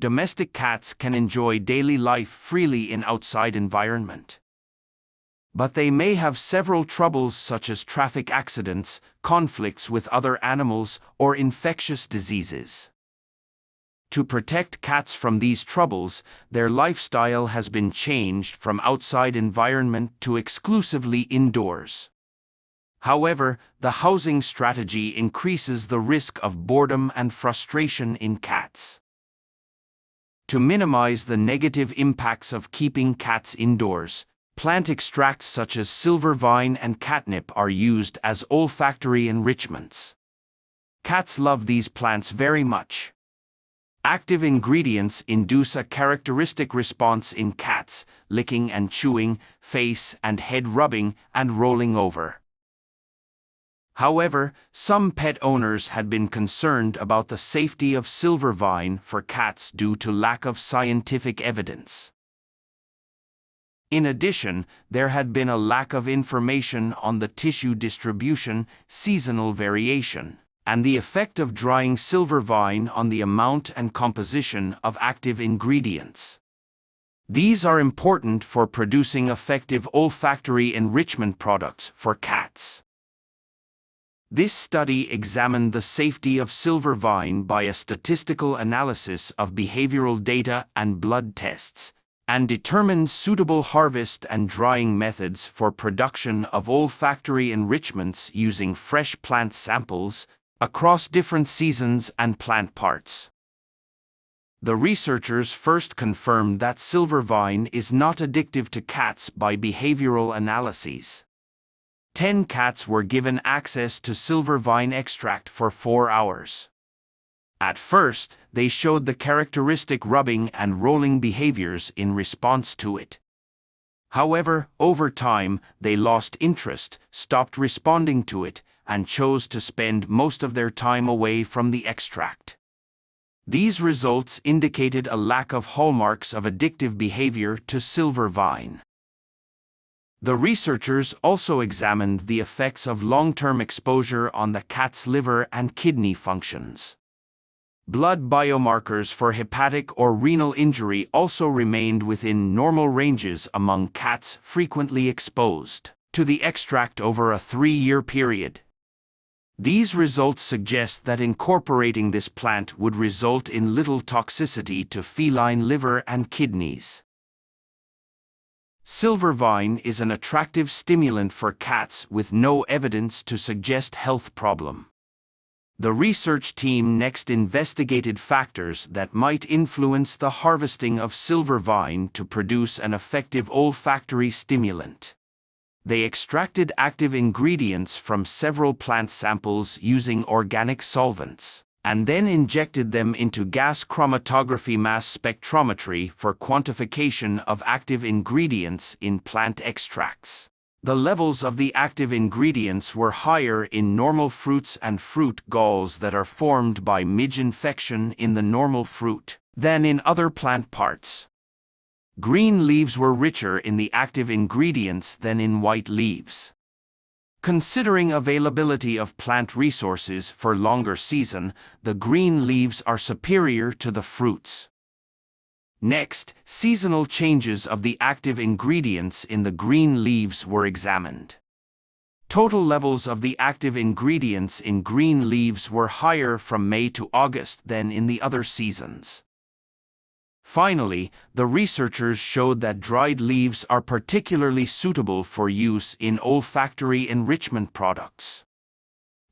domestic cats can enjoy daily life freely in outside environment. But they may have several troubles such as traffic accidents, conflicts with other animals, or infectious diseases. To protect cats from these troubles, their lifestyle has been changed from outside environment to exclusively indoors. However, the housing strategy increases the risk of boredom and frustration in cats. To minimize the negative impacts of keeping cats indoors, plant extracts such as silver vine and catnip are used as olfactory enrichments. Cats love these plants very much. Active ingredients induce a characteristic response in cats: licking and chewing, face and head rubbing, and rolling over. However, some pet owners had been concerned about the safety of silver vine for cats due to lack of scientific evidence. In addition, there had been a lack of information on the tissue distribution, seasonal variation, and the effect of drying silver vine on the amount and composition of active ingredients. These are important for producing effective olfactory enrichment products for cats. This study examined the safety of silver vine by a statistical analysis of behavioral data and blood tests, and determined suitable harvest and drying methods for production of olfactory enrichments using fresh plant samples across different seasons and plant parts. The researchers first confirmed that silver vine is not addictive to cats by behavioral analyses. 10 cats were given access to silver vine extract for 4 hours. At first, they showed the characteristic rubbing and rolling behaviors in response to it. However, over time, they lost interest, stopped responding to it, and chose to spend most of their time away from the extract. These results indicated a lack of hallmarks of addictive behavior to silver vine. The researchers also examined the effects of long-term exposure on the cat's liver and kidney functions. Blood biomarkers for hepatic or renal injury also remained within normal ranges among cats frequently exposed to the extract over a 3-year period. These results suggest that incorporating this plant would result in little toxicity to feline liver and kidneys. Silver vine is an attractive stimulant for cats with no evidence to suggest health problem. The research team next investigated factors that might influence the harvesting of silver vine to produce an effective olfactory stimulant. They extracted active ingredients from several plant samples using organic solvents, and then injected them into gas chromatography mass spectrometry for quantification of active ingredients in plant extracts. The levels of the active ingredients were higher in normal fruits and fruit galls that are formed by midge infection in the normal fruit than in other plant parts. Green leaves were richer in the active ingredients than in white leaves. Considering availability of plant resources for longer season, the green leaves are superior to the fruits. Next, seasonal changes of the active ingredients in the green leaves were examined. Total levels of the active ingredients in green leaves were higher from May to August than in the other seasons. Finally, the researchers showed that dried leaves are particularly suitable for use in olfactory enrichment products.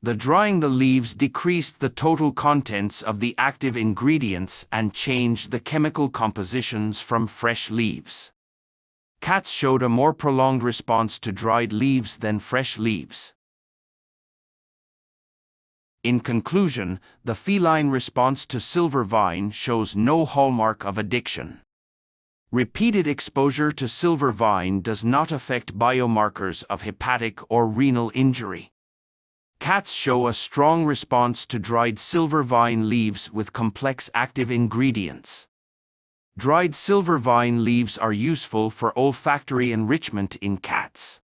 The drying the leaves decreased the total contents of the active ingredients and changed the chemical compositions from fresh leaves. Cats showed a more prolonged response to dried leaves than fresh leaves. In conclusion, the feline response to silver vine shows no hallmark of addiction. Repeated exposure to silver vine does not affect biomarkers of hepatic or renal injury. Cats show a strong response to dried silver vine leaves with complex active ingredients. Dried silver vine leaves are useful for olfactory enrichment in cats.